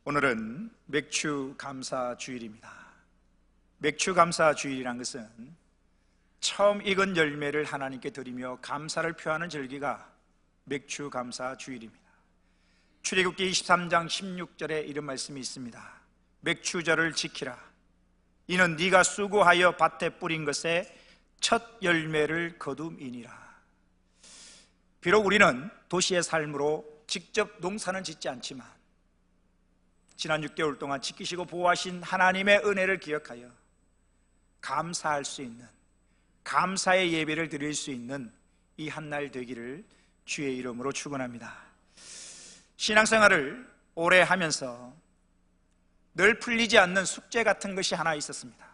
오늘은 맥주 감사 주일입니다. 맥주 감사 주일이란 것은 처음 익은 열매를 하나님께 드리며 감사를 표하는 절기가 맥주 감사 주일입니다. 출애굽기 23장 16절에 이런 말씀이 있습니다. 맥주절을 지키라. 이는 네가 수고하여 밭에 뿌린 것에 첫 열매를 거둠이니라. 비록 우리는 도시의 삶으로 직접 농사는 짓지 않지만 지난 6개월 동안 지키시고 보호하신 하나님의 은혜를 기억하여 감사할 수 있는, 감사의 예배를 드릴 수 있는 이 한날 되기를 주의 이름으로 축원합니다. 신앙생활을 오래 하면서 늘 풀리지 않는 숙제 같은 것이 하나 있었습니다.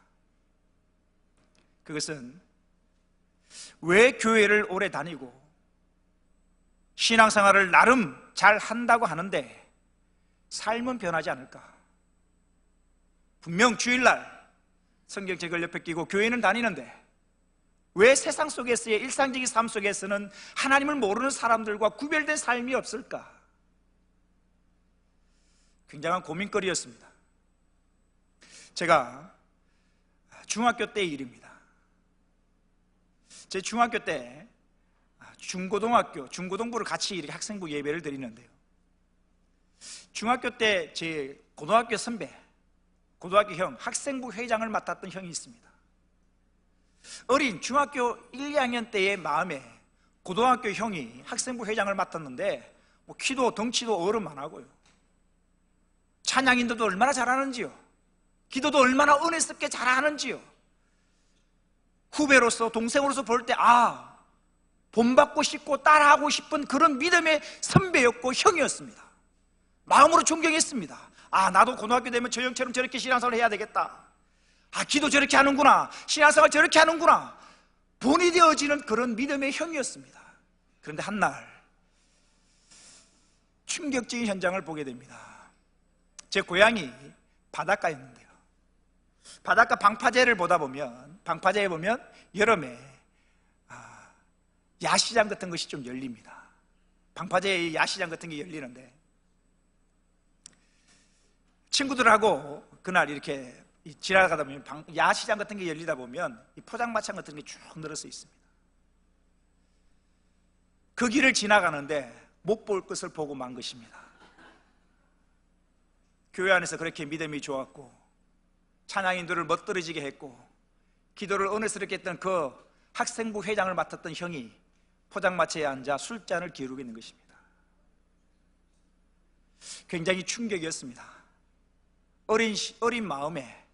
그것은 왜 교회를 오래 다니고 신앙생활을 나름 잘 한다고 하는데 삶은 변하지 않을까? 분명 주일날 성경책을 옆에 끼고 교회는 다니는데 왜 세상 속에서의 일상적인 삶 속에서는 하나님을 모르는 사람들과 구별된 삶이 없을까? 굉장한 고민거리였습니다. 제가 중학교 때의 일입니다. 제 중학교 때 중고등부를 같이 이렇게 학생부 예배를 드리는데요, 중학교 때 제 고등학교 선배, 고등학교 형, 학생부 회장을 맡았던 형이 있습니다. 어린 중학교 1, 2학년 때의 마음에 고등학교 형이 학생부 회장을 맡았는데 키도 덩치도 어른만하고요, 찬양인도도 얼마나 잘하는지요, 기도도 얼마나 은혜스럽게 잘하는지요. 후배로서, 동생으로서 볼 때 본받고 싶고 따라하고 싶은 그런 믿음의 선배였고 형이었습니다. 마음으로 존경했습니다. 나도 고등학교 되면 저 형처럼 저렇게 신앙생활을 해야 되겠다. 기도 저렇게 하는구나, 신앙생활 저렇게 하는구나, 본이 되어지는 그런 믿음의 형이었습니다. 그런데 한날 충격적인 현장을 보게 됩니다. 제 고향이 바닷가였는데요, 바닷가 방파제에 보면 여름에 야시장 같은 것이 좀 열립니다. 방파제에 야시장 같은 게 열리는데 친구들하고 그날 이렇게 지나가다 보면 야시장 같은 게 열리다 보면 이 포장마차 같은 게 쭉 늘어서 있습니다. 그 길을 지나가는데 못 볼 것을 보고 만 것입니다. 교회 안에서 그렇게 믿음이 좋았고 찬양인들을 멋들어지게 했고 기도를 은혜스럽게 했던 그 학생부 회장을 맡았던 형이 포장마차에 앉아 술잔을 기울이고 있는 것입니다. 굉장히 충격이었습니다. 어린 마음에,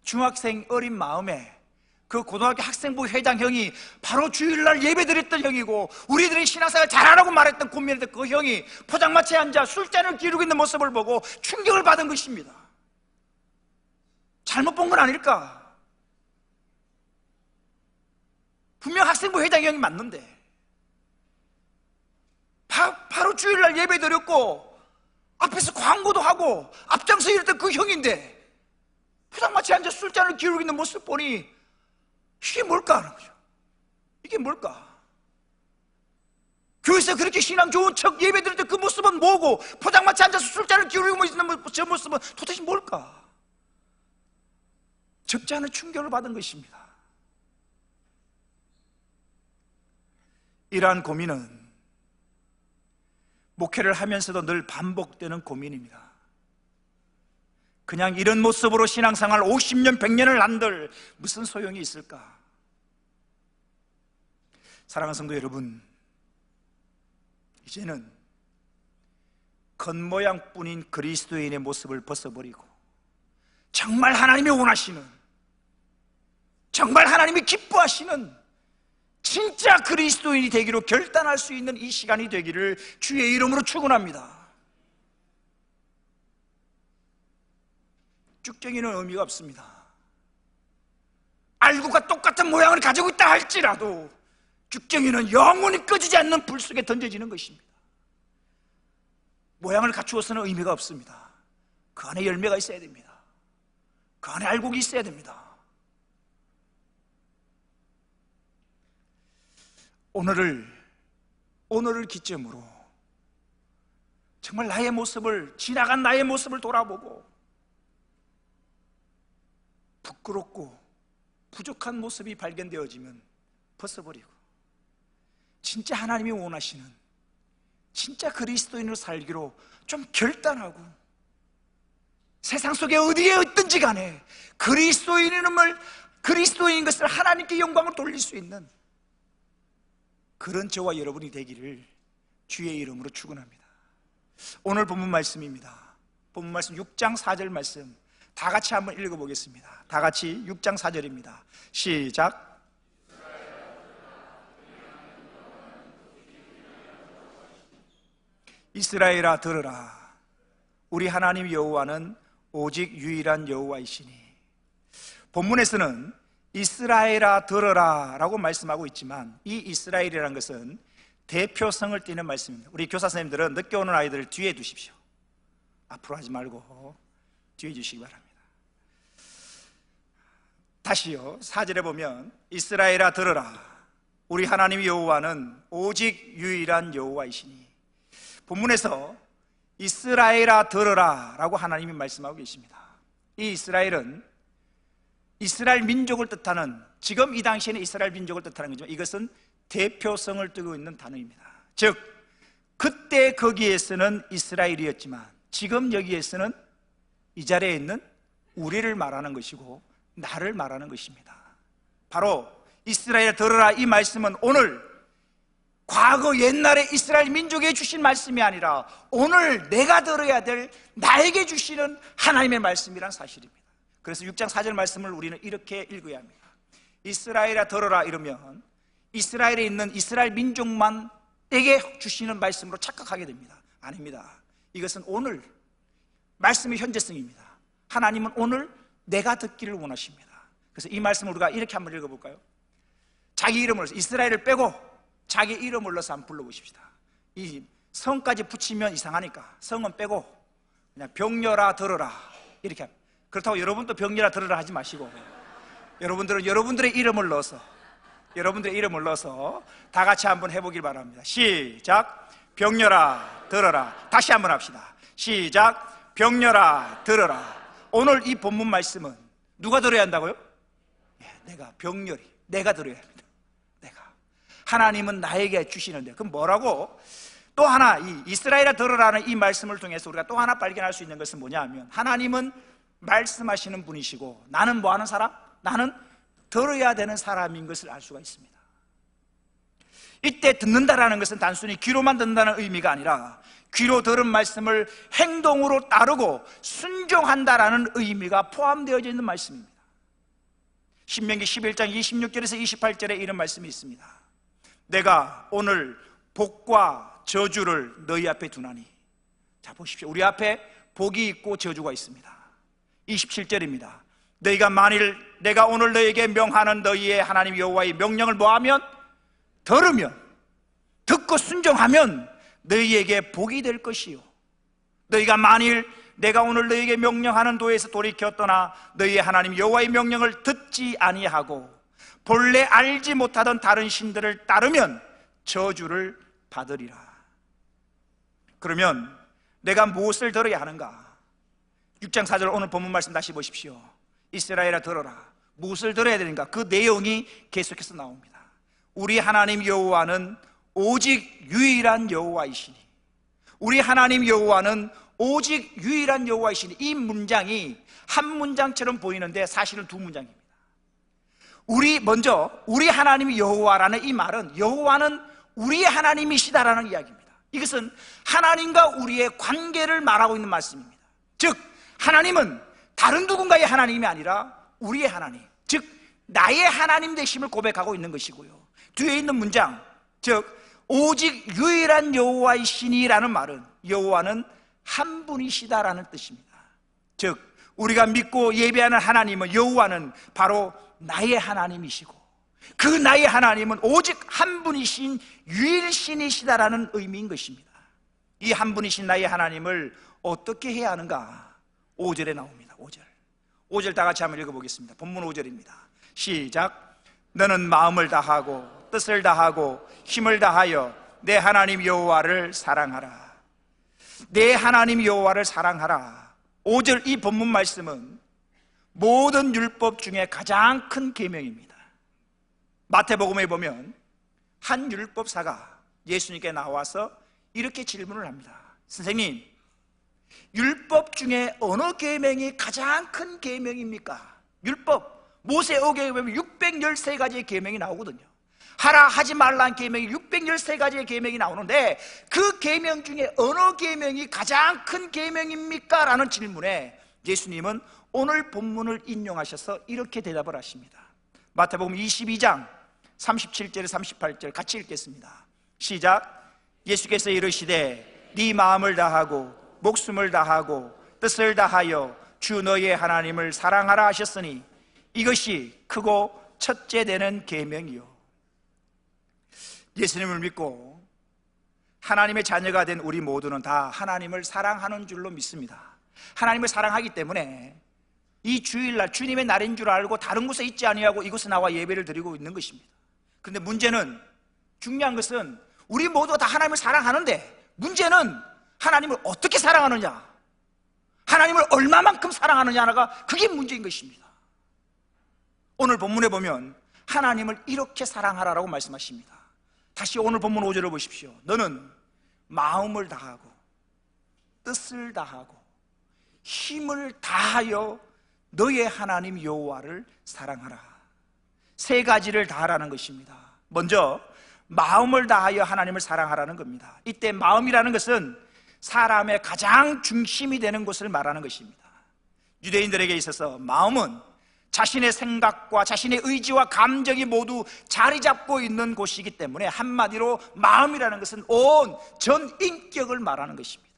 중학생 어린 마음에 그 고등학교 학생부 회장 형이 바로 주일날 예배드렸던 형이고 우리들이 신앙생활 잘하라고 말했던 고민했던 그 형이 포장마차에 앉아 술잔을 기울이고 있는 모습을 보고 충격을 받은 것입니다. 잘못 본 건 아닐까? 분명 학생부 회장 형이 맞는데 바로 주일날 예배 드렸고 앞에서 광고도 하고 앞장서 일했던 그 형인데 포장마차에 앉아 술잔을 기울이고 있는 모습 보니 이게 뭘까 하는 거죠. 이게 뭘까? 교회에서 그렇게 신앙 좋은 척 예배 드릴 때 그 모습은 뭐고 포장마차에 앉아서 술잔을 기울이고 있는 저 모습은 도대체 뭘까? 적지 않은 충격을 받은 것입니다. 이러한 고민은 목회를 하면서도 늘 반복되는 고민입니다. 그냥 이런 모습으로 신앙생활 50년, 100년을 한들 무슨 소용이 있을까? 사랑하는 성도 여러분, 이제는 겉모양뿐인 그리스도인의 모습을 벗어버리고 정말 하나님이 원하시는, 정말 하나님이 기뻐하시는 진짜 그리스도인이 되기로 결단할 수 있는 이 시간이 되기를 주의 이름으로 축원합니다. 쭉정이는 의미가 없습니다. 알고가 똑같은 모양을 가지고 있다 할지라도 쭉정이는 영원히 꺼지지 않는 불 속에 던져지는 것입니다. 모양을 갖추어서는 의미가 없습니다. 그 안에 열매가 있어야 됩니다. 그 안에 알곡이 있어야 됩니다. 오늘을 기점으로 정말 나의 모습을, 지나간 나의 모습을 돌아보고 부끄럽고 부족한 모습이 발견되어지면 벗어버리고, 진짜 하나님이 원하시는 진짜 그리스도인으로 살기로 좀 결단하고, 세상 속에 어디에 있든지 간에 그리스도인인 것을 하나님께 영광을 돌릴 수 있는 그런 저와 여러분이 되기를 주의 이름으로 축원합니다. 오늘 본문 말씀입니다. 본문 말씀 6장 4절 말씀 다 같이 한번 읽어보겠습니다. 다 같이 6장 4절입니다. 시작. 이스라엘아 들으라. 우리 하나님 여호와는 오직 유일한 여호와이시니. 본문에서는 이스라엘아 들으라 라고 말씀하고 있지만, 이 이스라엘이라는 것은 대표성을 띠는 말씀입니다. 우리 교사 선생님들은 늦게 오는 아이들을 뒤에 두십시오. 앞으로 하지 말고 뒤에 주시기 바랍니다. 다시요, 4절에 보면 이스라엘아 들으라. 우리 하나님 여호와는 오직 유일한 여호와이시니. 본문에서 이스라엘아 들으라 라고 하나님이 말씀하고 계십니다. 이 이스라엘은 이스라엘 민족을 뜻하는, 지금 이 당시에는 이스라엘 민족을 뜻하는 거죠. 이것은 대표성을 띠고 있는 단어입니다. 즉 그때 거기에서는 이스라엘이었지만 지금 여기에서는 이 자리에 있는 우리를 말하는 것이고 나를 말하는 것입니다. 바로 이스라엘 들으라 이 말씀은 오늘, 과거 옛날에 이스라엘 민족에 주신 말씀이 아니라 오늘 내가 들어야 될 나에게 주시는 하나님의 말씀이란 사실입니다. 그래서 6장 4절 말씀을 우리는 이렇게 읽어야 합니다. 이스라엘아 들어라 이러면 이스라엘에 있는 이스라엘 민족만 에게 주시는 말씀으로 착각하게 됩니다. 아닙니다. 이것은 오늘 말씀의 현재성입니다. 하나님은 오늘 내가 듣기를 원하십니다. 그래서 이 말씀을 우리가 이렇게 한번 읽어볼까요? 자기 이름을, 이스라엘을 빼고 자기 이름을 넣어서 한번 불러보십시다. 이 성까지 붙이면 이상하니까 성은 빼고 그냥 병렬아 들어라 이렇게 합니다. 그렇다고 여러분도 병렬아 들어라 하지 마시고, 여러분들은 여러분들의 이름을 넣어서 다 같이 한번 해보길 바랍니다. 시작. 병렬아 들어라. 다시 한번 합시다. 시작. 병렬아 들어라. 오늘 이 본문 말씀은 누가 들어야 한다고요? 내가, 병렬이 내가 들어야 합니다. 내가. 하나님은 나에게 주시는데, 그럼 뭐라고? 또 하나, 이 이스라엘아 들으라는 이 말씀을 통해서 우리가 또 하나 발견할 수 있는 것은 뭐냐 하면, 하나님은 말씀하시는 분이시고 나는 뭐 하는 사람? 나는 들어야 되는 사람인 것을 알 수가 있습니다. 이때 듣는다라는 것은 단순히 귀로만 듣는다는 의미가 아니라 귀로 들은 말씀을 행동으로 따르고 순종한다라는 의미가 포함되어져 있는 말씀입니다. 신명기 11장 26절에서 28절에 이런 말씀이 있습니다. 내가 오늘 복과 저주를 너희 앞에 두나니. 자 보십시오. 우리 앞에 복이 있고 저주가 있습니다. 27절입니다. 너희가 만일 내가 오늘 너희에게 명하는 너희의 하나님 여호와의 명령을 뭐하면? 들으면, 듣고 순종하면 너희에게 복이 될 것이요, 너희가 만일 내가 오늘 너희에게 명령하는 도에서 돌이켜 떠나 너희의 하나님 여호와의 명령을 듣지 아니하고 본래 알지 못하던 다른 신들을 따르면 저주를 받으리라. 그러면 내가 무엇을 들어야 하는가? 6장 4절 오늘 본문 말씀 다시 보십시오. 이스라엘아 들어라. 무엇을 들어야 되는가? 그 내용이 계속해서 나옵니다. 우리 하나님 여호와는 오직 유일한 여호와이시니. 우리 하나님 여호와는 오직 유일한 여호와이시니. 이 문장이 한 문장처럼 보이는데 사실은 두 문장입니다. 먼저 우리 하나님 여호와라는 이 말은 여호와는 우리의 하나님이시다라는 이야기입니다. 이것은 하나님과 우리의 관계를 말하고 있는 말씀입니다. 즉 하나님은 다른 누군가의 하나님이 아니라 우리의 하나님, 즉 나의 하나님 되심을 고백하고 있는 것이고요, 뒤에 있는 문장, 즉 오직 유일한 여호와이시니라는 말은 여호와는 한 분이시다라는 뜻입니다. 즉 우리가 믿고 예배하는 하나님은, 여호와는 바로 나의 하나님이시고 그 나의 하나님은 오직 한 분이신 유일신이시다라는 의미인 것입니다. 이 한 분이신 나의 하나님을 어떻게 해야 하는가? 5절에 나옵니다. 5절 다 같이 한번 읽어보겠습니다. 본문 5절입니다. 시작. 너는 마음을 다하고 뜻을 다하고 힘을 다하여 내 하나님 여호와를 사랑하라. 내 하나님 여호와를 사랑하라. 5절 이 본문 말씀은 모든 율법 중에 가장 큰 계명입니다. 마태복음에 보면 한 율법사가 예수님께 나와서 이렇게 질문을 합니다. 선생님, 율법 중에 어느 계명이 가장 큰 계명입니까? 율법, 모세오경에 보면 613가지의 계명이 나오거든요. 하라 하지 말라는 계명이 613가지의 계명이 나오는데 그 계명 중에 어느 계명이 가장 큰 계명입니까? 라는 질문에 예수님은 오늘 본문을 인용하셔서 이렇게 대답을 하십니다. 마태복음 22장 37절 38절 같이 읽겠습니다. 시작. 예수께서 이르시되 네 마음을 다하고 목숨을 다하고 뜻을 다하여 주 너의 하나님을 사랑하라 하셨으니 이것이 크고 첫째 되는 계명이요. 예수님을 믿고 하나님의 자녀가 된 우리 모두는 다 하나님을 사랑하는 줄로 믿습니다. 하나님을 사랑하기 때문에 이 주일날 주님의 날인 줄 알고 다른 곳에 있지 아니하고 이곳에 나와 예배를 드리고 있는 것입니다. 그런데 문제는, 중요한 것은 우리 모두가 다 하나님을 사랑하는데 문제는 하나님을 어떻게 사랑하느냐, 하나님을 얼마만큼 사랑하느냐가 그게 문제인 것입니다. 오늘 본문에 보면 하나님을 이렇게 사랑하라라고 말씀하십니다. 다시 오늘 본문 5절을 보십시오. 너는 마음을 다하고 뜻을 다하고 힘을 다하여 너의 하나님 여호와를 사랑하라. 세 가지를 다하라는 것입니다. 먼저 마음을 다하여 하나님을 사랑하라는 겁니다. 이때 마음이라는 것은 사람의 가장 중심이 되는 것을 말하는 것입니다. 유대인들에게 있어서 마음은 자신의 생각과 자신의 의지와 감정이 모두 자리 잡고 있는 곳이기 때문에 한마디로 마음이라는 것은 온 전 인격을 말하는 것입니다.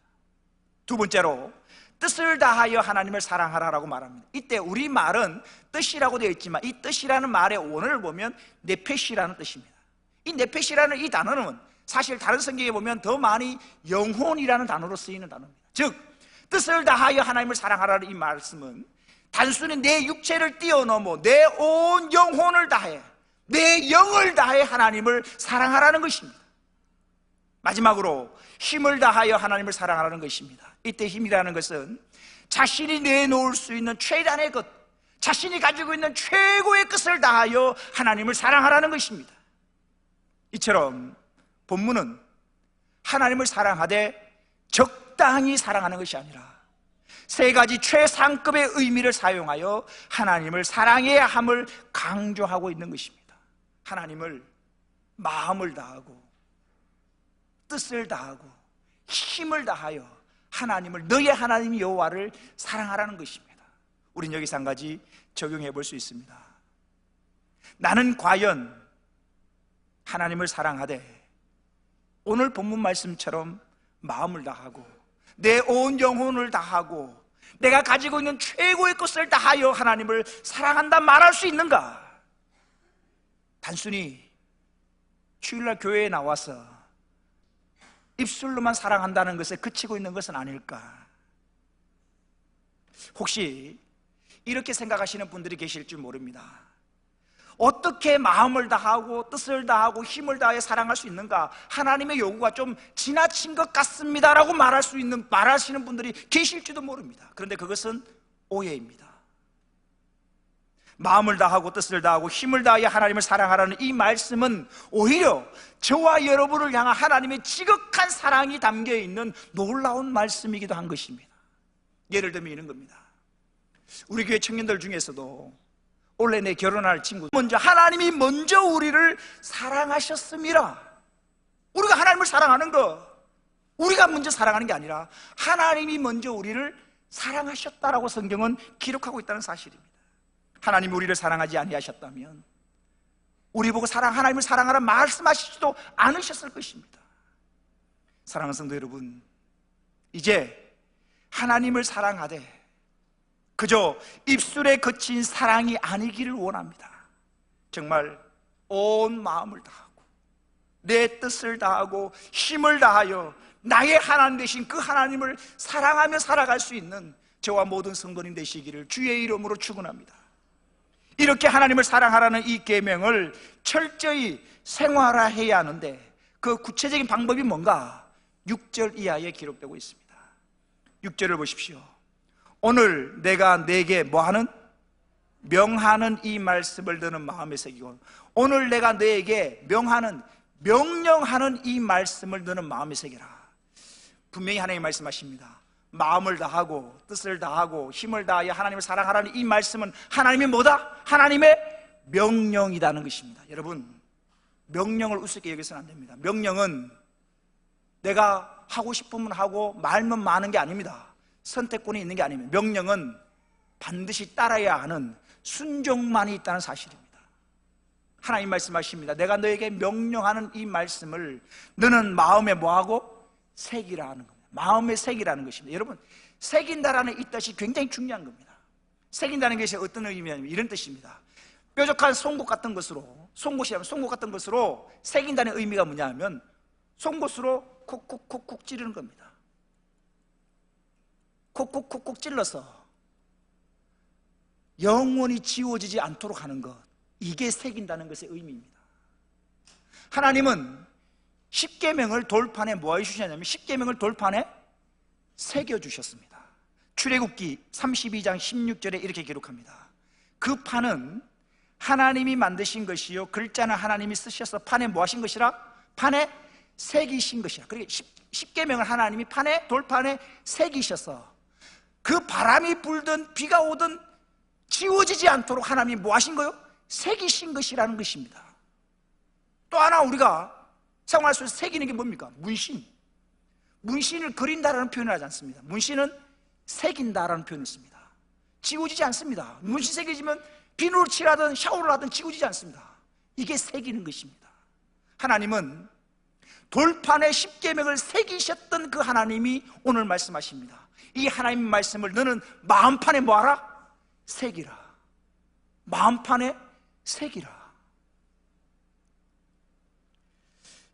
두 번째로 뜻을 다하여 하나님을 사랑하라라고 말합니다. 이때 우리 말은 뜻이라고 되어 있지만 이 뜻이라는 말의 원어를 보면 네페시라는 뜻입니다. 이 네페시라는 이 단어는 사실 다른 성경에 보면 더 많이 영혼이라는 단어로 쓰이는 단어입니다. 즉 뜻을 다하여 하나님을 사랑하라는 이 말씀은 단순히 내 육체를 뛰어넘어 내 온 영혼을 다해, 내 영을 다해 하나님을 사랑하라는 것입니다. 마지막으로 힘을 다하여 하나님을 사랑하라는 것입니다. 이때 힘이라는 것은 자신이 내놓을 수 있는 최단의 것, 자신이 가지고 있는 최고의 것을 다하여 하나님을 사랑하라는 것입니다. 이처럼 본문은 하나님을 사랑하되 적당히 사랑하는 것이 아니라 세 가지 최상급의 의미를 사용하여 하나님을 사랑해야 함을 강조하고 있는 것입니다. 하나님을 마음을 다하고 뜻을 다하고 힘을 다하여 하나님을, 너의 하나님 여호와를 사랑하라는 것입니다. 우린 여기서 한 가지 적용해 볼 수 있습니다. 나는 과연 하나님을 사랑하되 오늘 본문 말씀처럼 마음을 다하고 내 온 영혼을 다하고 내가 가지고 있는 최고의 것을 다하여 하나님을 사랑한다 말할 수 있는가? 단순히 주일날 교회에 나와서 입술로만 사랑한다는 것에 그치고 있는 것은 아닐까? 혹시 이렇게 생각하시는 분들이 계실 줄 모릅니다. 어떻게 마음을 다하고 뜻을 다하고 힘을 다해 사랑할 수 있는가? 하나님의 요구가 좀 지나친 것 같습니다라고 말하시는 분들이 계실지도 모릅니다. 그런데 그것은 오해입니다. 마음을 다하고 뜻을 다하고 힘을 다하여 하나님을 사랑하라는 이 말씀은 오히려 저와 여러분을 향한 하나님의 지극한 사랑이 담겨있는 놀라운 말씀이기도 한 것입니다. 예를 들면 이런 겁니다. 우리 교회 청년들 중에서도 원래 내 결혼할 친구 하나님이 먼저 우리를 사랑하셨습니다. 우리가 하나님을 사랑하는 거, 우리가 먼저 사랑하는 게 아니라 하나님이 먼저 우리를 사랑하셨다라고 성경은 기록하고 있다는 사실입니다. 하나님이 우리를 사랑하지 아니하셨다면 우리 보고 하나님을 사랑하라 말씀하시지도 않으셨을 것입니다. 사랑하는 성도 여러분, 이제 하나님을 사랑하되 그저 입술에 그친 사랑이 아니기를 원합니다. 정말 온 마음을 다하고 내 뜻을 다하고 힘을 다하여 나의 하나님 되신 그 하나님을 사랑하며 살아갈 수 있는 저와 모든 성도님 되시기를 주의 이름으로 축원합니다. 이렇게 하나님을 사랑하라는 이 계명을 철저히 생활화해야 하는데 그 구체적인 방법이 뭔가 6절 이하에 기록되고 있습니다. 6절을 보십시오. 오늘 내가 네게 뭐하는? 명하는 이 말씀을 너는 마음에 새기고, 오늘 내가 너에게 명하는, 명령하는 이 말씀을 너는 마음에 새겨라. 분명히 하나님이 말씀하십니다. 마음을 다하고 뜻을 다하고 힘을 다하여 하나님을 사랑하라는 이 말씀은 하나님의 뭐다? 하나님의 명령이라는 것입니다. 여러분, 명령을 우습게 여기서는 안 됩니다. 명령은 내가 하고 싶으면 하고 말면 마는 게 아닙니다. 선택권이 있는 게 아닙니다. 명령은 반드시 따라야 하는 순종만이 있다는 사실입니다. 하나님 말씀하십니다. 내가 너에게 명령하는 이 말씀을 너는 마음에 뭐하고? 새기라는 겁니다. 마음에 새기라는 것입니다. 여러분, 새긴다라는 이 뜻이 굉장히 중요한 겁니다. 새긴다는 것이 어떤 의미냐면 이런 뜻입니다. 뾰족한 송곳 같은 것으로, 송곳이라면 송곳 같은 것으로 새긴다는 의미가 뭐냐면 송곳으로 콕콕콕콕 찌르는 겁니다. 콕콕콕콕 찔러서 영원히 지워지지 않도록 하는 것, 이게 새긴다는 것의 의미입니다. 하나님은 십계명을 돌판에 뭐 해주셨냐면 십계명을 돌판에 새겨주셨습니다. 출애굽기 32장 16절에 이렇게 기록합니다. 그 판은 하나님이 만드신 것이요 글자는 하나님이 쓰셔서 판에 뭐 하신 것이라? 판에 새기신 것이라. 그러니까 십계명을 하나님이 판에, 돌판에 새기셔서 그 바람이 불든 비가 오든 지워지지 않도록 하나님이 뭐 하신 거요? 새기신 것이라는 것입니다. 또 하나 우리가 생활 속에서 새기는 게 뭡니까? 문신. 문신을 그린다라는 표현을 하지 않습니다. 문신은 새긴다라는 표현을 씁니다. 지워지지 않습니다. 문신 새겨지면 비누를 칠하든 샤워를 하든 지워지지 않습니다. 이게 새기는 것입니다. 하나님은 돌판에 십계명을 새기셨던 그 하나님이 오늘 말씀하십니다. 이 하나님 말씀을 너는 마음판에 뭐하라? 새기라. 마음판에 새기라.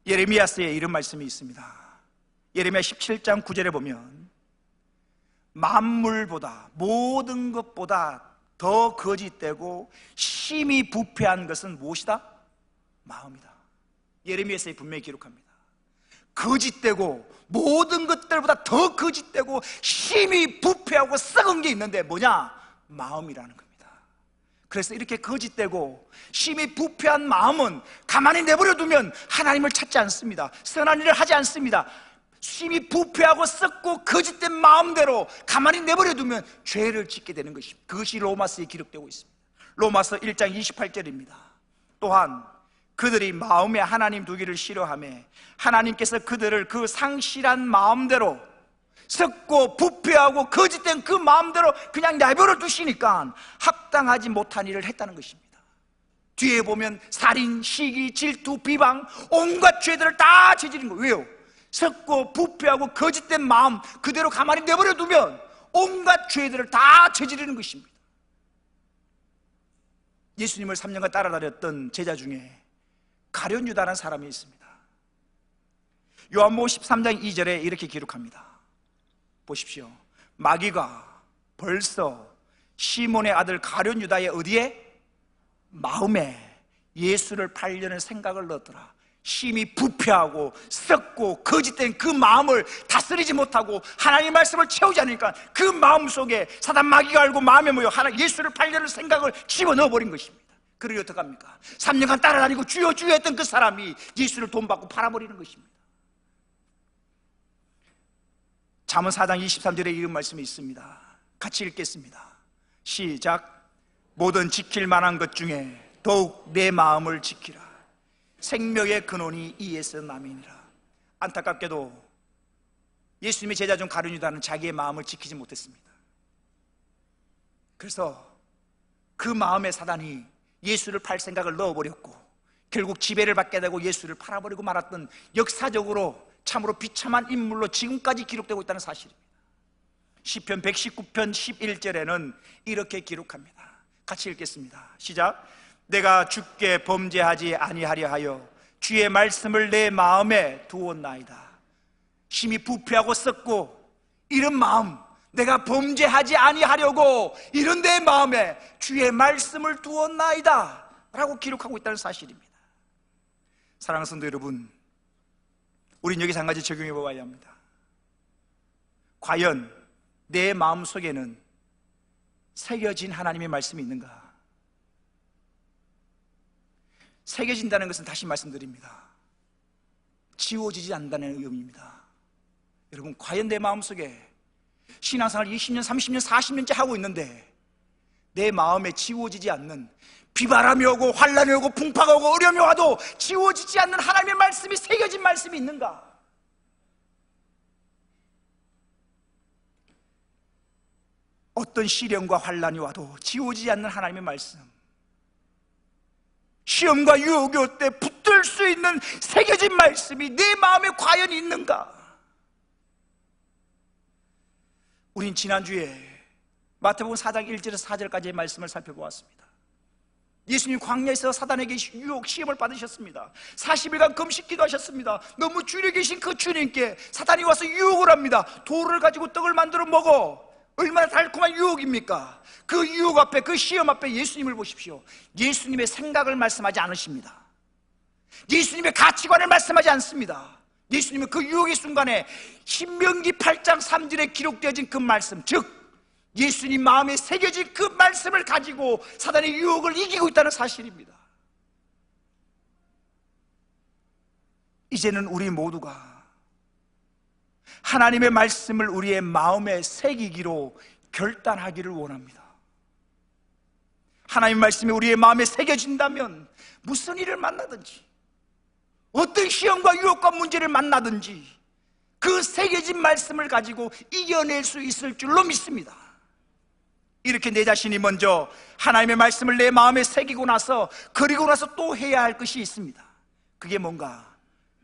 예레미야서에 이런 말씀이 있습니다. 예레미야 17장 9절에 보면 만물보다, 모든 것보다 더 거짓되고 심히 부패한 것은 무엇이다? 마음이다. 예레미야서에 분명히 기록합니다. 거짓되고 모든 것들보다 더 거짓되고 심히 부패하고 썩은 게 있는데 뭐냐? 마음이라는 겁니다. 그래서 이렇게 거짓되고 심히 부패한 마음은 가만히 내버려 두면 하나님을 찾지 않습니다. 선한 일을 하지 않습니다. 심히 부패하고 썩고 거짓된 마음대로 가만히 내버려 두면 죄를 짓게 되는 것입니다. 그것이 로마서에 기록되고 있습니다. 로마서 1장 28절입니다. 또한 그들이 마음에 하나님 두기를 싫어하며 하나님께서 그들을 그 상실한 마음대로 썩고 부패하고 거짓된 그 마음대로 그냥 내버려 두시니까 합당하지 못한 일을 했다는 것입니다. 뒤에 보면 살인, 시기, 질투, 비방 온갖 죄들을 다 저지른 거예요. 왜요? 썩고 부패하고 거짓된 마음 그대로 가만히 내버려 두면 온갖 죄들을 다 저지르는 것입니다. 예수님을 3년간 따라다녔던 제자 중에 가룟 유다라는 사람이 있습니다. 요한복음 13장 2절에 이렇게 기록합니다. 보십시오. 마귀가 벌써 시몬의 아들 가룟 유다의 어디에? 마음에 예수를 팔려는 생각을 넣었더라. 심히 부패하고 썩고 거짓된 그 마음을 다스리지 못하고 하나님의 말씀을 채우지 않으니까 그 마음 속에 사단 마귀가 알고 마음에 모여 예수를 팔려는 생각을 집어넣어버린 것입니다. 그러니 어떡합니까? 3년간 따라다니고 주여 주여 했던 그 사람이 예수를 돈 받고 팔아버리는 것입니다. 잠언 4장 23절에 이런 말씀이 있습니다. 같이 읽겠습니다. 시작. 모든 지킬 만한 것 중에 더욱 내 마음을 지키라. 생명의 근원이 이에서 남이니라. 안타깝게도 예수님의 제자 중 가룟 유다는 자기의 마음을 지키지 못했습니다. 그래서 그 마음에 사단이 예수를 팔 생각을 넣어버렸고 결국 지배를 받게 되고 예수를 팔아버리고 말았던 역사적으로 참으로 비참한 인물로 지금까지 기록되고 있다는 사실입니다. 시편 119편 11절에는 이렇게 기록합니다. 같이 읽겠습니다. 시작. 내가 주께 범죄하지 아니하려 하여 주의 말씀을 내 마음에 두었나이다. 심히 부패하고 썩고 이런 마음, 내가 범죄하지 아니하려고 이런 내 마음에 주의 말씀을 두었나이다 라고 기록하고 있다는 사실입니다. 사랑하는 성도 여러분, 우린 여기서 한 가지 적용해 보아야 합니다. 과연 내 마음속에는 새겨진 하나님의 말씀이 있는가? 새겨진다는 것은 다시 말씀드립니다, 지워지지 않는다는 의미입니다. 여러분, 과연 내 마음속에 신앙생활 20년, 30년, 40년째 하고 있는데 내 마음에 지워지지 않는, 비바람이 오고 환란이 오고 풍파가 오고 어려움이 와도 지워지지 않는 하나님의 말씀이, 새겨진 말씀이 있는가? 어떤 시련과 환란이 와도 지워지지 않는 하나님의 말씀, 시험과 유혹이 올 때 붙들 수 있는 새겨진 말씀이 내 마음에 과연 있는가? 우린 지난주에 마태복음 4장 1절에서 4절까지의 말씀을 살펴보았습니다. 예수님 광야에서 사단에게 유혹, 시험을 받으셨습니다. 40일간 금식 기도하셨습니다. 너무 주일에 계신 그 주님께 사단이 와서 유혹을 합니다. 돌을 가지고 떡을 만들어 먹어. 얼마나 달콤한 유혹입니까? 그 유혹 앞에, 그 시험 앞에 예수님을 보십시오. 예수님의 생각을 말씀하지 않으십니다. 예수님의 가치관을 말씀하지 않습니다. 예수님은 그 유혹의 순간에 신명기 8장 3절에 기록되어진 그 말씀, 즉 예수님 마음에 새겨진 그 말씀을 가지고 사단의 유혹을 이기고 있다는 사실입니다. 이제는 우리 모두가 하나님의 말씀을 우리의 마음에 새기기로 결단하기를 원합니다. 하나님의 말씀이 우리의 마음에 새겨진다면 무슨 일을 만나든지, 어떤 시험과 유혹과 문제를 만나든지 그 새겨진 말씀을 가지고 이겨낼 수 있을 줄로 믿습니다. 이렇게 내 자신이 먼저 하나님의 말씀을 내 마음에 새기고 나서, 그리고 나서 또 해야 할 것이 있습니다. 그게 뭔가?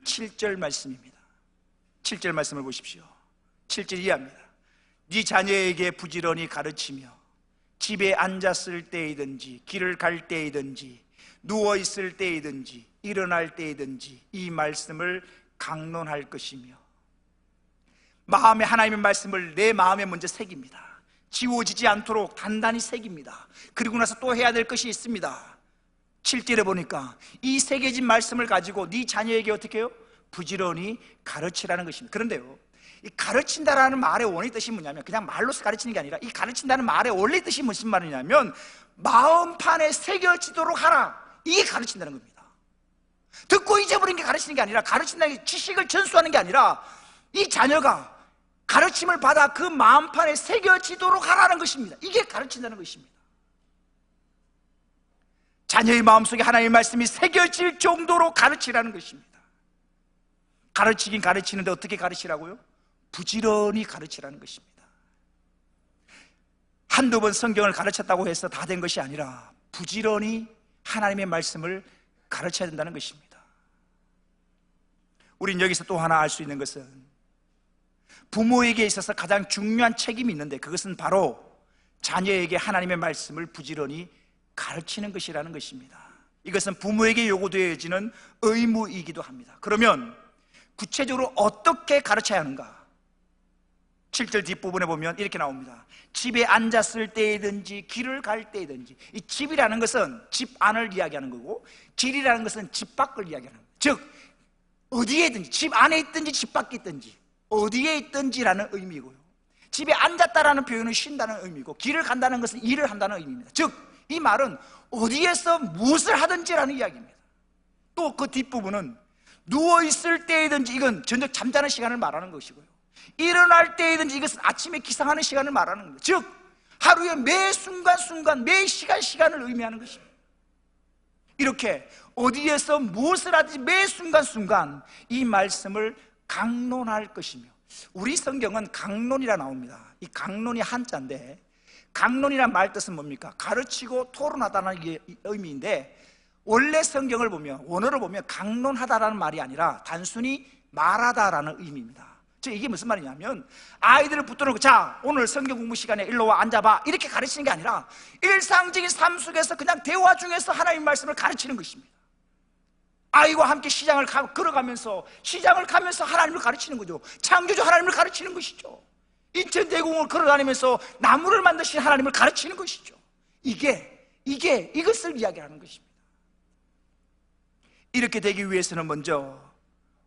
7절 말씀입니다. 7절 말씀을 보십시오. 7절 이해합니다. 네 자녀에게 부지런히 가르치며 집에 앉았을 때이든지 길을 갈 때이든지 누워있을 때이든지 일어날 때이든지 이 말씀을 강론할 것이며. 마음에 하나님의 말씀을 내 마음에 먼저 새깁니다. 지워지지 않도록 단단히 새깁니다. 그리고 나서 또 해야 될 것이 있습니다. 7절에 보니까 이 새겨진 말씀을 가지고 네 자녀에게 어떻게 해요? 부지런히 가르치라는 것입니다. 그런데요, 이 가르친다라는 말의 원의 뜻이 뭐냐면 그냥 말로서 가르치는 게 아니라, 이 가르친다는 말의 원래 뜻이 무슨 말이냐면 마음판에 새겨지도록 하라, 이게 가르친다는 겁니다. 듣고 잊어버린 게 가르치는 게 아니라, 가르친다는 게 지식을 전수하는 게 아니라 이 자녀가 가르침을 받아 그 마음판에 새겨지도록 하라는 것입니다. 이게 가르친다는 것입니다. 자녀의 마음속에 하나님의 말씀이 새겨질 정도로 가르치라는 것입니다. 가르치긴 가르치는데 어떻게 가르치라고요? 부지런히 가르치라는 것입니다. 한두 번 성경을 가르쳤다고 해서 다 된 것이 아니라 부지런히 하나님의 말씀을 가르쳐야 된다는 것입니다. 우린 여기서 또 하나 알 수 있는 것은 부모에게 있어서 가장 중요한 책임이 있는데, 그것은 바로 자녀에게 하나님의 말씀을 부지런히 가르치는 것이라는 것입니다. 이것은 부모에게 요구되어지는 의무이기도 합니다. 그러면 구체적으로 어떻게 가르쳐야 하는가? 7절 뒷부분에 보면 이렇게 나옵니다. 집에 앉았을 때이든지 길을 갈 때이든지. 이 집이라는 것은 집 안을 이야기하는 거고, 길이라는 것은 집 밖을 이야기하는 거예요. 즉 어디에 있든지, 집 안에 있든지 집 밖에 있든지 어디에 있든지라는 의미고요, 집에 앉았다라는 표현은 쉰다는 의미고, 길을 간다는 것은 일을 한다는 의미입니다. 즉 이 말은 어디에서 무엇을 하든지라는 이야기입니다. 또 그 뒷부분은 누워있을 때이든지, 이건 저녁 잠자는 시간을 말하는 것이고요, 일어날 때이든지 이것은 아침에 기상하는 시간을 말하는 겁니다. 즉 하루의 매 순간순간, 매 시간을 의미하는 것입니다. 이렇게 어디에서 무엇을 하든지 매 순간순간 이 말씀을 강론할 것이며. 우리 성경은 강론이라 나옵니다. 이 강론이 한자인데, 강론이란 말 뜻은 뭡니까? 가르치고 토론하다는 의미인데, 원래 성경을 보면, 원어를 보면 강론하다라는 말이 아니라 단순히 말하다라는 의미입니다. 즉 이게 무슨 말이냐면, 아이들을 붙들어놓고 자 오늘 성경 공부 시간에 일로 와 앉아봐, 이렇게 가르치는 게 아니라 일상적인 삶 속에서 그냥 대화 중에서 하나님의 말씀을 가르치는 것입니다. 아이와 함께 시장을 걸어가면서, 시장을 가면서 하나님을 가르치는 거죠. 창조주 하나님을 가르치는 것이죠. 인천대공을 걸어다니면서 나무를 만드신 하나님을 가르치는 것이죠. 이것을 이야기하는 것입니다. 이렇게 되기 위해서는 먼저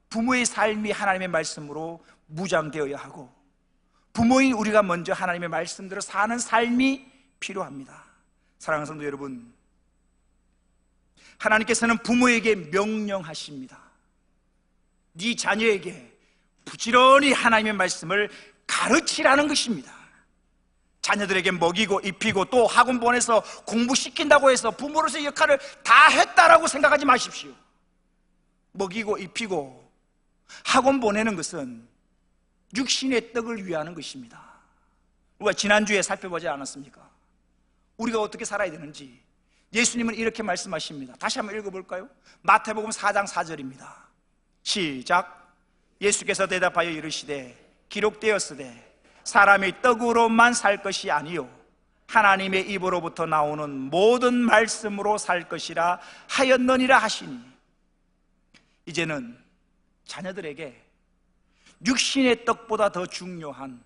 부모의 삶이 하나님의 말씀으로 무장되어야 하고, 부모인 우리가 먼저 하나님의 말씀대로 사는 삶이 필요합니다. 사랑하는 성도 여러분, 하나님께서는 부모에게 명령하십니다. 네 자녀에게 부지런히 하나님의 말씀을 가르치라는 것입니다. 자녀들에게 먹이고 입히고 또 학원 보내서 공부시킨다고 해서 부모로서의 역할을 다 했다라고 생각하지 마십시오. 먹이고 입히고 학원 보내는 것은 육신의 떡을 위하는 것입니다. 우리가 지난주에 살펴보지 않았습니까? 우리가 어떻게 살아야 되는지 예수님은 이렇게 말씀하십니다. 다시 한번 읽어볼까요? 마태복음 4장 4절입니다. 시작. 예수께서 대답하여 이르시되 기록되었으되 사람이 떡으로만 살 것이 아니요 하나님의 입으로부터 나오는 모든 말씀으로 살 것이라 하였느니라 하시니, 이제는 자녀들에게 육신의 떡보다 더 중요한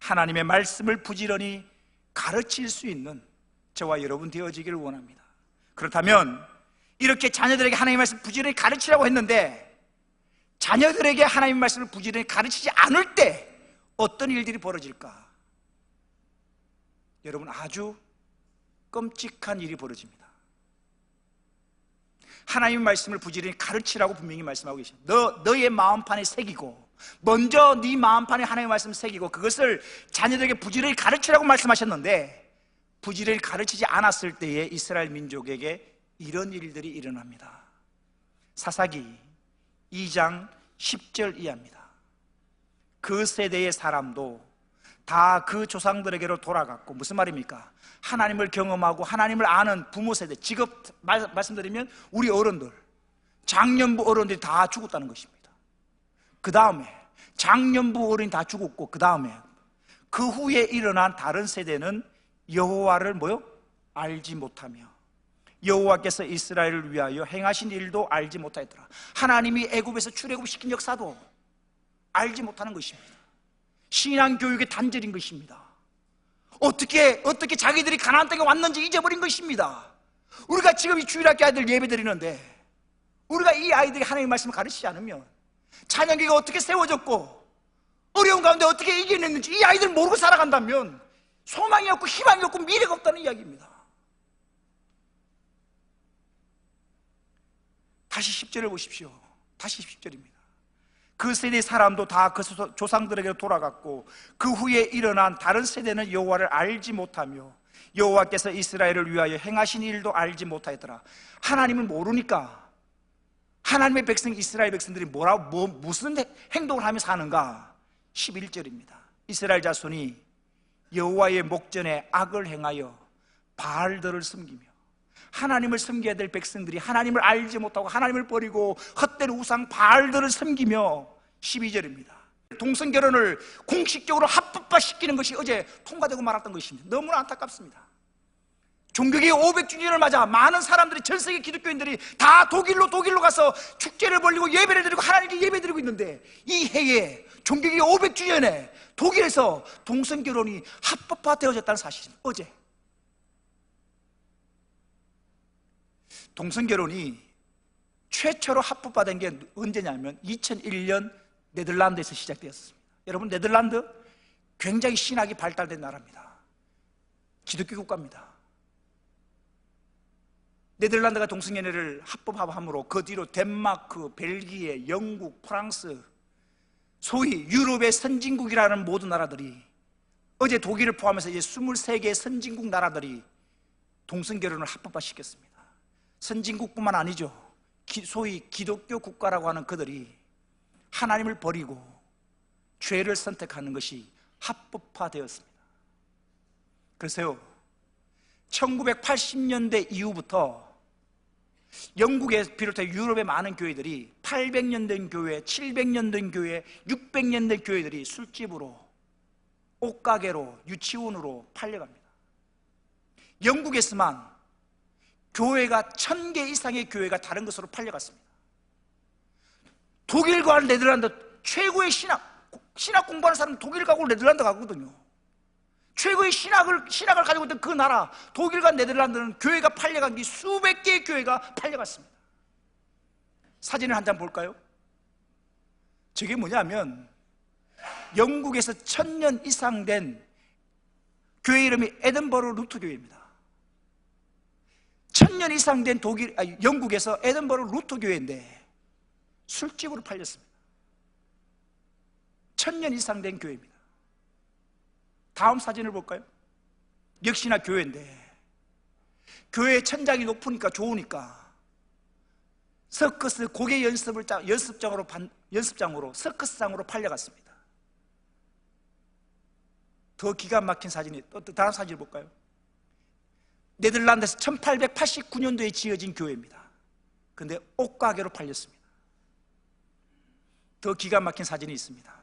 하나님의 말씀을 부지런히 가르칠 수 있는 저와 여러분 되어지기를 원합니다. 그렇다면 이렇게 자녀들에게 하나님의 말씀을 부지런히 가르치라고 했는데 자녀들에게 하나님의 말씀을 부지런히 가르치지 않을 때 어떤 일들이 벌어질까? 여러분, 아주 끔찍한 일이 벌어집니다. 하나님의 말씀을 부지런히 가르치라고 분명히 말씀하고 계십니다. 너의 마음판에 새기고, 먼저 네 마음판에 하나님의 말씀을 새기고 그것을 자녀들에게 부지런히 가르치라고 말씀하셨는데, 부지런히 가르치지 않았을 때에 이스라엘 민족에게 이런 일들이 일어납니다. 사사기 2장 10절 이하입니다. 그 세대의 사람도 다 그 조상들에게로 돌아갔고, 무슨 말입니까? 하나님을 경험하고 하나님을 아는 부모 세대, 직업 말씀드리면 우리 어른들, 장년부 어른들이 다 죽었다는 것입니다. 그 다음에 장년부 어른이 다 죽었고, 그 다음에 그 후에 일어난 다른 세대는 여호와를 알지 못하며 여호와께서 이스라엘을 위하여 행하신 일도 알지 못하였더라. 하나님이 애굽에서 출애굽시킨 역사도 알지 못하는 것입니다. 신앙교육의 단절인 것입니다. 어떻게 자기들이 가나안 땅에 왔는지 잊어버린 것입니다. 우리가 지금 이 주일학교 아이들 예배 드리는데 우리가 이 아이들이 하나님의 말씀을 가르치지 않으면 찬양계가 어떻게 세워졌고 어려운 가운데 어떻게 이겨냈는지 이 아이들 모르고 살아간다면 소망이 없고 희망이 없고 미래가 없다는 이야기입니다. 다시 10절을 보십시오. 다시 10절입니다. 그 세대 사람도 다 그 조상들에게 돌아갔고 그 후에 일어난 다른 세대는 여호와를 알지 못하며 여호와께서 이스라엘을 위하여 행하신 일도 알지 못하였더라. 하나님을 모르니까 하나님의 백성 이스라엘 백성들이 무슨 행동을 하며 사는가? 11절입니다. 이스라엘 자손이 여호와의 목전에 악을 행하여 바알들을 섬기며, 하나님을 섬겨야 될 백성들이 하나님을 알지 못하고 하나님을 버리고 헛된 우상 바알들을 섬기며, 12절입니다. 동성결혼을 공식적으로 합법화시키는 것이 어제 통과되고 말았던 것입니다. 너무나 안타깝습니다. 종교개혁 500주년을 맞아 많은 사람들이, 전 세계 기독교인들이 다 독일로 가서 축제를 벌리고 예배를 드리고 하나님께 예배 드리고 있는데, 이 해에 종교개혁 500주년에 독일에서 동성결혼이 합법화되어졌다는 사실입니다. 어제 동성결혼이 최초로 합법화된 게 언제냐면 2001년 네덜란드에서 시작되었습니다. 여러분, 네덜란드 굉장히 신학이 발달된 나라입니다. 기독교 국가입니다. 네덜란드가 동성연애를 합법화함으로 그 뒤로 덴마크, 벨기에, 영국, 프랑스, 소위 유럽의 선진국이라는 모든 나라들이, 어제 독일을 포함해서 이제 23개의 선진국 나라들이 동성결혼을 합법화시켰습니다. 선진국뿐만 아니죠. 소위 기독교 국가라고 하는 그들이 하나님을 버리고 죄를 선택하는 것이 합법화되었습니다. 그래서요, 1980년대 이후부터 영국에 비롯해 유럽의 많은 교회들이 800년 된 교회, 700년 된 교회, 600년 된 교회들이 술집으로, 옷가게로, 유치원으로 팔려갑니다. 영국에서만 교회가 1000개 이상의 교회가 다른 것으로 팔려갔습니다. 독일과 네덜란드 최고의 신학 공부하는 사람은 독일 가고 네덜란드 가거든요. 최고의 신학을 가지고 있던 그 나라 독일과 네덜란드는 교회가 팔려간 게 수백 개의 교회가 팔려갔습니다. 사진을 한 장 볼까요? 저게 뭐냐면 영국에서 1000년 이상 된 교회 이름이 에든버러 루터 교회입니다. 1000년 이상 된 영국에서 에든버러 루터 교회인데 술집으로 팔렸습니다. 1000년 이상 된 교회입니다. 다음 사진을 볼까요? 역시나 교회인데 교회 천장이 높으니까 좋으니까 서커스 고개 연습장으로 서커스장으로 팔려갔습니다. 더 기가 막힌 사진이 또 다른 사진을 볼까요? 네덜란드에서 1889년도에 지어진 교회입니다. 그런데 옷가게로 팔렸습니다. 더 기가 막힌 사진이 있습니다.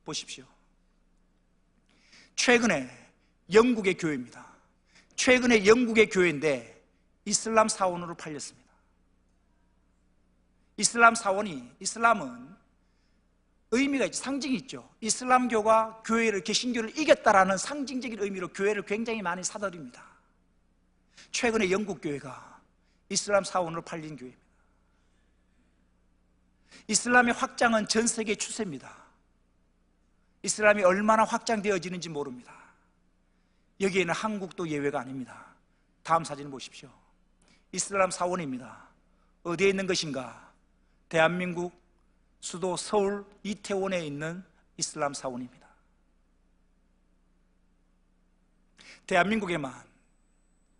보십시오. 최근에 영국의 교회입니다. 최근에 영국의 교회인데 이슬람 사원으로 팔렸습니다. 이슬람은 의미가 있죠. 상징이 있죠. 이슬람교가 개신교를 이겼다라는 상징적인 의미로 교회를 굉장히 많이 사들입니다. 최근에 영국 교회가 이슬람 사원으로 팔린 교회입니다. 이슬람의 확장은 전 세계 추세입니다. 이슬람이 얼마나 확장되어지는지 모릅니다. 여기에는 한국도 예외가 아닙니다. 다음 사진 보십시오. 이슬람 사원입니다. 어디에 있는 것인가? 대한민국 수도 서울 이태원에 있는 이슬람 사원입니다. 대한민국에만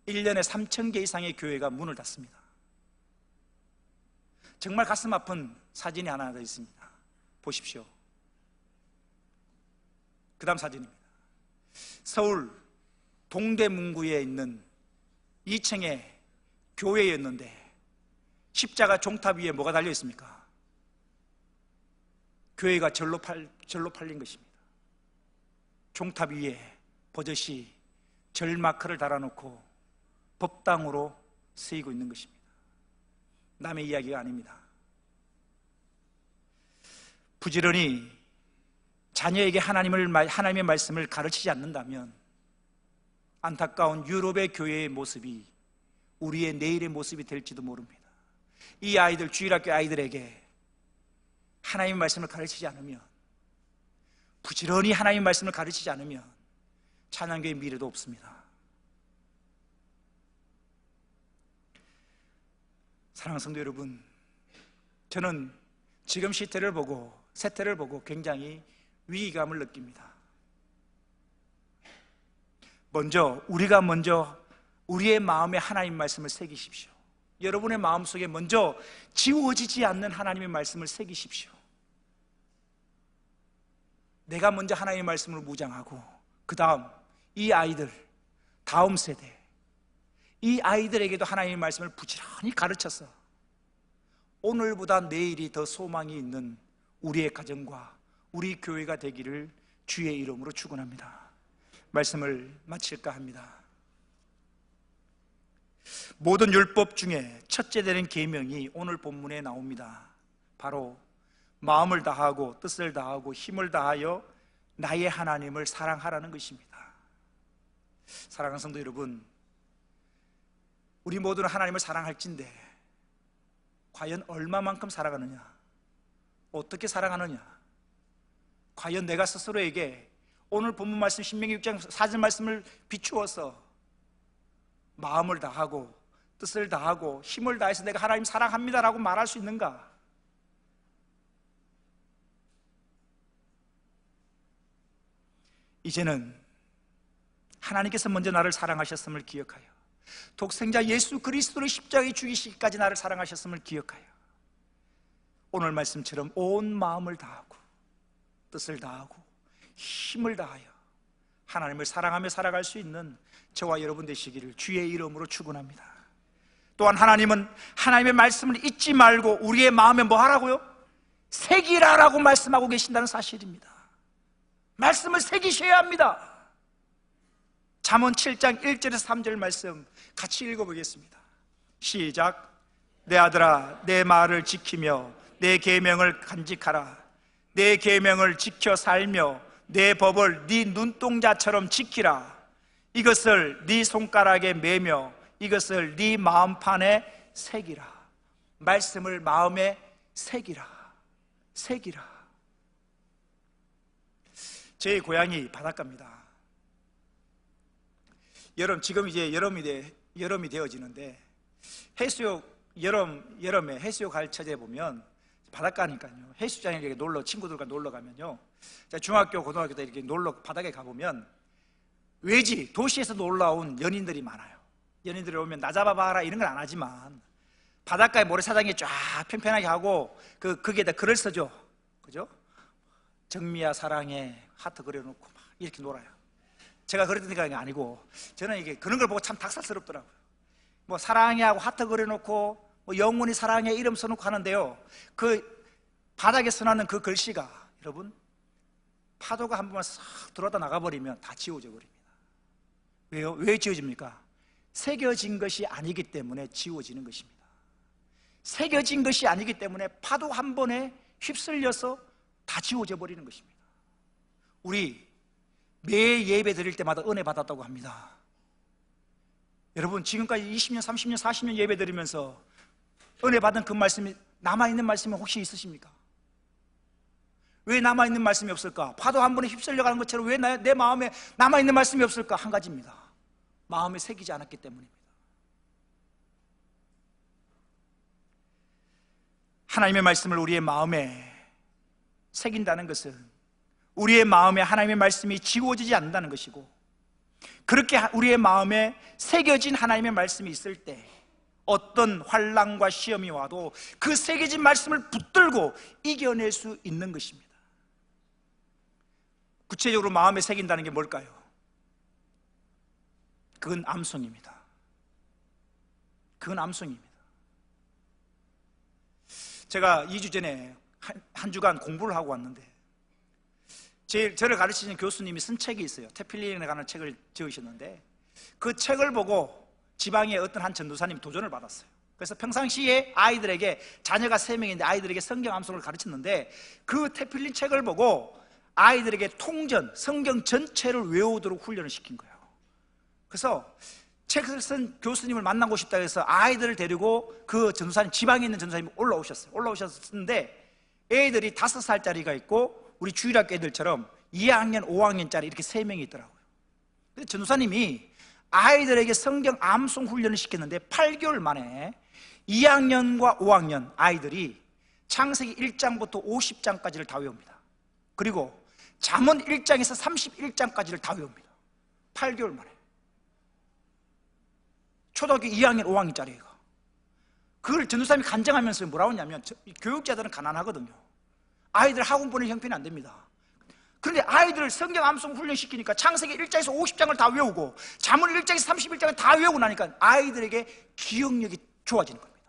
1년에 3000개 이상의 교회가 문을 닫습니다. 정말 가슴 아픈 사진이 하나 더 있습니다. 보십시오. 그 다음 사진입니다. 서울 동대문구에 있는 2층의 교회였는데 십자가 종탑 위에 뭐가 달려 있습니까? 교회가 절로 팔린 것입니다. 종탑 위에 버젓이 절 마크를 달아놓고 법당으로 쓰이고 있는 것입니다. 남의 이야기가 아닙니다. 부지런히 자녀에게 하나님의 말씀을 가르치지 않는다면 안타까운 유럽의 교회의 모습이 우리의 내일의 모습이 될지도 모릅니다. 이 아이들, 주일학교 아이들에게 하나님의 말씀을 가르치지 않으면, 부지런히 하나님의 말씀을 가르치지 않으면 찬양교의 미래도 없습니다. 사랑하는 성도 여러분, 저는 지금 세태를 보고 굉장히 위기감을 느낍니다. 우리가 먼저 우리의 마음에 하나님 말씀을 새기십시오. 여러분의 마음속에 먼저 지워지지 않는 하나님의 말씀을 새기십시오. 내가 먼저 하나님의 말씀을 무장하고 그 다음 이 아이들, 다음 세대, 이 아이들에게도 하나님의 말씀을 부지런히 가르쳐서 오늘보다 내일이 더 소망이 있는 우리의 가정과 우리 교회가 되기를 주의 이름으로 축원합니다. 말씀을 마칠까 합니다. 모든 율법 중에 첫째 되는 계명이 오늘 본문에 나옵니다. 바로 마음을 다하고 뜻을 다하고 힘을 다하여 나의 하나님을 사랑하라는 것입니다. 사랑하는 성도 여러분, 우리 모두는 하나님을 사랑할진데 과연 얼마만큼 사랑하느냐? 어떻게 사랑하느냐? 과연 내가 스스로에게 오늘 본문 말씀 신명기 6장 4절 말씀을 비추어서 마음을 다하고 뜻을 다하고 힘을 다해서 내가 하나님 사랑합니다라고 말할 수 있는가? 이제는 하나님께서 먼저 나를 사랑하셨음을 기억하여 독생자 예수 그리스도를 십자가에 죽이시기까지 나를 사랑하셨음을 기억하여 오늘 말씀처럼 온 마음을 다하고 뜻을 다하고 힘을 다하여 하나님을 사랑하며 살아갈 수 있는 저와 여러분 되시기를 주의 이름으로 축원합니다. 또한 하나님은 하나님의 말씀을 잊지 말고 우리의 마음에 뭐 하라고요? 새기라라고 말씀하고 계신다는 사실입니다. 말씀을 새기셔야 합니다. 잠언 7장 1절에서 3절 말씀 같이 읽어보겠습니다. 시작. 내 아들아, 내 말을 지키며 내 계명을 간직하라. 내 계명을 지켜 살며 내 법을 네 눈동자처럼 지키라. 이것을 네 손가락에 매며 이것을 네 마음판에 새기라. 말씀을 마음에 새기라. 새기라. 제 고향이 바닷가입니다. 지금 이제 여름이 되어지는데 해수욕 여름에 해수욕 갈 처지에 보면 바닷가니까요. 해수장에 이렇게 친구들과 놀러 가면요. 제가 중학교, 고등학교 때 이렇게 바닥에 가보면 외지, 도시에서 놀러 온 연인들이 많아요. 연인들이 오면 나 잡아봐라 이런 건 안 하지만 바닷가에 모래사장에 쫙 편편하게 하고 거기에다 글을 써줘. 그죠? 정미야 사랑해 하트 그려놓고 막 이렇게 놀아요. 제가 그랬던 생각이 아니고 저는 이게 그런 걸 보고 참 닭살스럽더라고요. 뭐 사랑해 하고 하트 그려놓고 뭐 영원히 사랑해 이름 써놓고 하는데요, 그 바닥에 써놨는 그 글씨가 여러분 파도가 한 번만 싹 들어왔다 나가버리면 다 지워져 버립니다. 왜요? 왜 지워집니까? 새겨진 것이 아니기 때문에 지워지는 것입니다. 새겨진 것이 아니기 때문에 파도 한 번에 휩쓸려서 다 지워져 버리는 것입니다. 우리 매 예배 드릴 때마다 은혜 받았다고 합니다. 여러분 지금까지 20년, 30년, 40년 예배 드리면서 은혜 받은 그 말씀이 남아있는 말씀이 혹시 있으십니까? 왜 남아있는 말씀이 없을까? 파도 한 번에 휩쓸려가는 것처럼 왜 내 마음에 남아있는 말씀이 없을까? 한 가지입니다. 마음에 새기지 않았기 때문입니다. 하나님의 말씀을 우리의 마음에 새긴다는 것은 우리의 마음에 하나님의 말씀이 지워지지 않는다는 것이고, 그렇게 우리의 마음에 새겨진 하나님의 말씀이 있을 때 어떤 환난과 시험이 와도 그 새겨진 말씀을 붙들고 이겨낼 수 있는 것입니다. 구체적으로 마음에 새긴다는 게 뭘까요? 그건 암송입니다. 그건 암송입니다. 제가 2주 전에 한 주간 공부를 하고 왔는데 저를 가르치는 교수님이 쓴 책이 있어요. 테필린에 관한 책을 지으셨는데 그 책을 보고 지방의 어떤 한 전도사님이 도전을 받았어요. 그래서 평상시에 아이들에게, 자녀가 3명인데 아이들에게 성경 암송을 가르쳤는데 그 테필린 책을 보고 아이들에게 통전, 성경 전체를 외우도록 훈련을 시킨 거예요. 그래서 책을 쓴 교수님을 만나고 싶다 해서 아이들을 데리고 그 전도사님, 지방에 있는 전도사님이 올라오셨는데 애들이 5살짜리가 있고 우리 주일학교 애들처럼 2학년, 5학년짜리 이렇게 3명이 있더라고요. 근데 전도사님이 아이들에게 성경 암송 훈련을 시켰는데 8개월 만에 2학년과 5학년 아이들이 창세기 1장부터 50장까지를 다 외웁니다. 그리고 잠언 1장에서 31장까지를 다 외웁니다. 8개월 만에. 초등학교 2학년, 5학년짜리가. 그걸 전도사님이 간증하면서 뭐라고 하냐면, 교육자들은 가난하거든요. 아이들 학원 보낼 형편이 안 됩니다. 그런데 아이들을 성경 암송 훈련시키니까 창세기 1장에서 50장을 다 외우고 잠언 1장에서 31장을 다 외우고 나니까 아이들에게 기억력이 좋아지는 겁니다.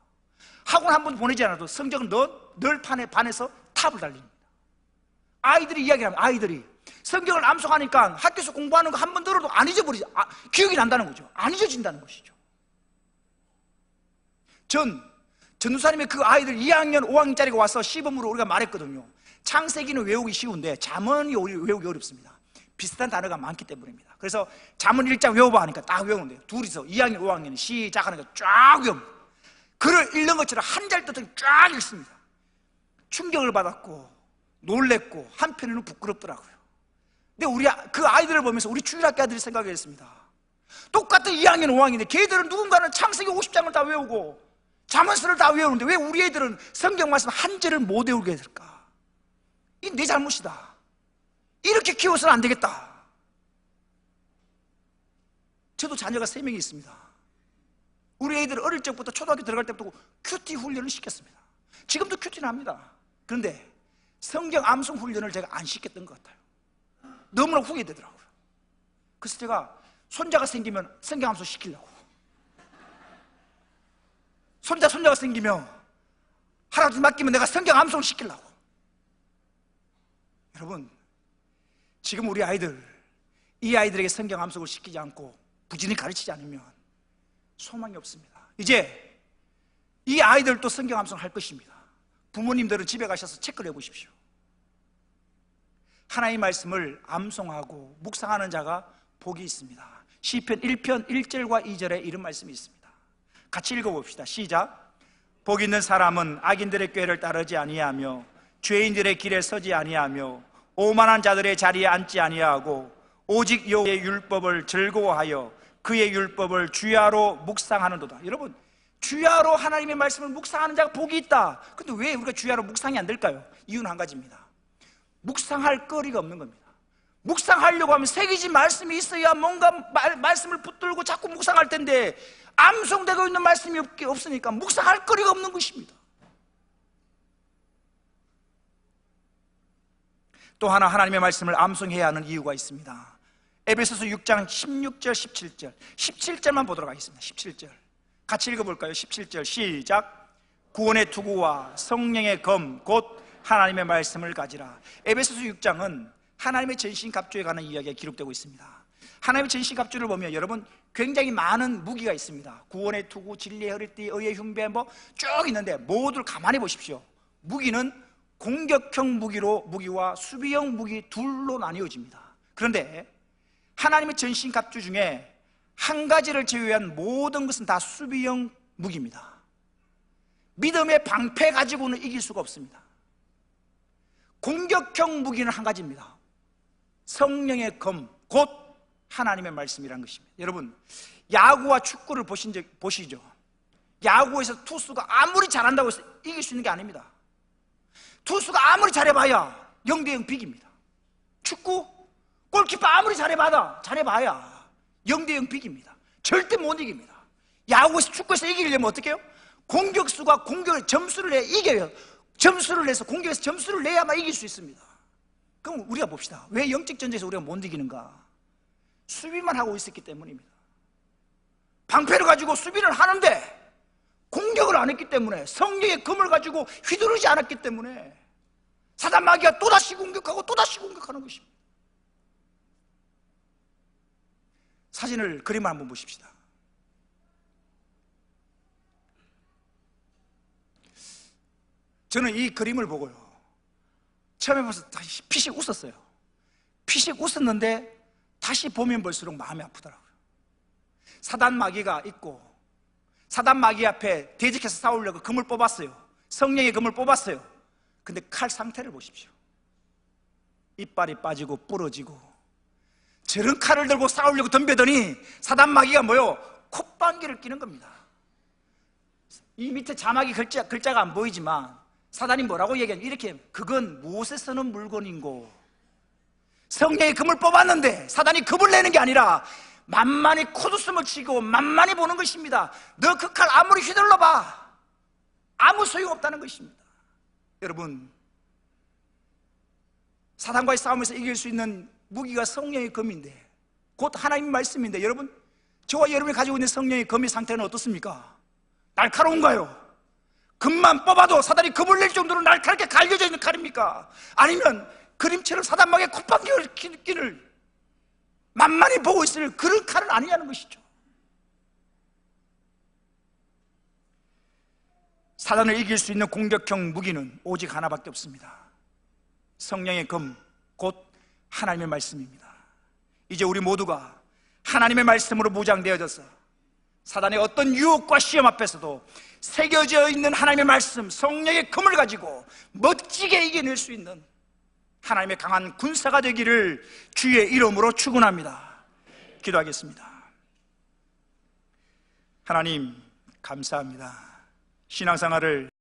학원 한 번 보내지 않아도 성경을 늘 반에서 탑을 달립니다. 아이들이 이야기하면 아이들이 성경을 암송하니까 학교에서 공부하는 거 한 번 들어도 안 잊어버리죠. 기억이 난다는 거죠. 안 잊어진다는 것이죠. 전도사님의 그 아이들 2학년, 5학년짜리가 와서 시범으로 우리가 말했거든요. 창세기는 외우기 쉬운데 잠언이 외우기 어렵습니다. 비슷한 단어가 많기 때문입니다. 그래서 잠언 1장 외워봐 하니까 딱 외우는데요. 둘이서 2학년, 5학년이 시작하니까 쫙 외웁니다. 글을 읽는 것처럼 한 잘 뜻을 쫙 읽습니다. 충격을 받았고 놀랬고 한편으로는 부끄럽더라고요. 근데 그 아이들을 보면서 우리 주일학교 아들이 생각했습니다. 똑같은 2학년, 5학년인데 걔들은 누군가는 창세기 50장을 다 외우고 잠언서를 다 외우는데 왜 우리 애들은 성경 말씀 한 절을 못 외우게 될까? 이 내 잘못이다. 이렇게 키워서는 안 되겠다. 저도 자녀가 3명이 있습니다. 우리 애들 어릴 적부터 초등학교 들어갈 때부터 큐티 훈련을 시켰습니다. 지금도 큐티는 합니다. 그런데 성경 암송 훈련을 제가 안 시켰던 것 같아요. 너무나 후회되더라고요. 그래서 제가 손자가 생기면 성경 암송 시키려고, 손자가 생기면 할아버지 맡기면 내가 성경 암송을 시키려고. 여러분, 지금 우리 아이들, 이 아이들에게 성경 암송을 시키지 않고 부지런히 가르치지 않으면 소망이 없습니다. 이제 이 아이들도 성경 암송을 할 것입니다. 부모님들은 집에 가셔서 체크를 해보십시오. 하나님의 말씀을 암송하고 묵상하는 자가 복이 있습니다. 시편 1편 1절과 2절에 이런 말씀이 있습니다. 같이 읽어봅시다. 시작. 복 있는 사람은 악인들의 꾀를 따르지 아니하며 죄인들의 길에 서지 아니하며 오만한 자들의 자리에 앉지 아니하고 오직 여호와의 율법을 즐거워하여 그의 율법을 주야로 묵상하는도다. 여러분, 주야로 하나님의 말씀을 묵상하는 자가 복이 있다. 근데 왜 우리가 주야로 묵상이 안 될까요? 이유는 한 가지입니다. 묵상할 거리가 없는 겁니다. 묵상하려고 하면 새기진 말씀이 있어야 뭔가 말씀을 붙들고 자꾸 묵상할 텐데 암송되고 있는 말씀이 없으니까 묵상할 거리가 없는 것입니다. 또 하나 하나님의 말씀을 암송해야 하는 이유가 있습니다. 에베소서 6장 16절 17절 17절만 보도록 하겠습니다. 17절 같이 읽어볼까요? 17절 시작. 구원의 투구와 성령의 검 곧 하나님의 말씀을 가지라. 에베소서 6장은 하나님의 전신갑주에 관한 이야기가 기록되고 있습니다. 하나님의 전신갑주를 보면 여러분 굉장히 많은 무기가 있습니다. 구원의 투구, 진리의 허리띠, 의의 흉배 뭐 쭉 있는데 모두를 가만히 보십시오. 무기는 공격형 무기와 수비형 무기 둘로 나뉘어집니다. 그런데 하나님의 전신갑주 중에 한 가지를 제외한 모든 것은 다 수비형 무기입니다. 믿음의 방패 가지고는 이길 수가 없습니다. 공격형 무기는 한 가지입니다. 성령의 검, 곧 하나님의 말씀이라는 것입니다. 여러분, 야구와 축구를 보시죠. 야구에서 투수가 아무리 잘한다고 해서 이길 수 있는 게 아닙니다. 투수가 아무리 잘해봐야 0대0 빅입니다. 축구, 골키퍼 아무리 잘해봐야 0대0 빅입니다. 절대 못 이깁니다. 야구에서 축구에서 이기려면 어떻게 해요? 공격수가 공격에 점수를 내야 이겨요. 점수를 내서 공격에서 점수를 내야만 이길 수 있습니다. 그럼 우리가 봅시다. 왜 영적 전쟁에서 우리가 못 이기는가? 수비만 하고 있었기 때문입니다. 방패를 가지고 수비를 하는데 공격을 안 했기 때문에, 성령의 검을 가지고 휘두르지 않았기 때문에 사단 마귀가 또다시 공격하고 또다시 공격하는 것입니다. 사진을, 그림을 한번 보십시다. 저는 이 그림을 보고요, 처음에 보면서 다시 피식 웃었어요. 피식 웃었는데 다시 보면 볼수록 마음이 아프더라고요. 사단 마귀가 있고 사단 마귀 앞에 대적해서 싸우려고 검을 뽑았어요. 성령의 검을 뽑았어요. 근데 칼 상태를 보십시오. 이빨이 빠지고 부러지고, 저런 칼을 들고 싸우려고 덤벼더니 사단 마귀가 뭐요? 콧방귀를 끼는 겁니다. 이 밑에 자막이 글자가 안 보이지만 사단이 뭐라고 얘기하냐면 이렇게, 그건 무엇에 쓰는 물건인고. 성령의 검을 뽑았는데 사단이 겁을 내는 게 아니라 만만히 코웃음을 치고 만만히 보는 것입니다. 너 그 칼 아무리 휘둘러봐 아무 소용없다는 것입니다. 여러분, 사단과의 싸움에서 이길 수 있는 무기가 성령의 검인데, 곧 하나님의 말씀인데, 여러분, 저와 여러분이 가지고 있는 성령의 검의 상태는 어떻습니까? 날카로운가요? 검만 뽑아도 사단이 겁을 낼 정도로 날카롭게 갈겨져 있는 칼입니까? 아니면 그림처럼 사단 마귀의 콧방귀를 끼를 만만히 보고 있을 그런 칼은 아니냐는 것이죠. 사단을 이길 수 있는 공격형 무기는 오직 하나밖에 없습니다. 성령의 검, 곧 하나님의 말씀입니다. 이제 우리 모두가 하나님의 말씀으로 무장되어져서 사단의 어떤 유혹과 시험 앞에서도 새겨져 있는 하나님의 말씀, 성령의 검을 가지고 멋지게 이겨낼 수 있는 하나님의 강한 군사가 되기를 주의 이름으로 축원합니다. 기도하겠습니다. 하나님, 감사합니다. 신앙생활을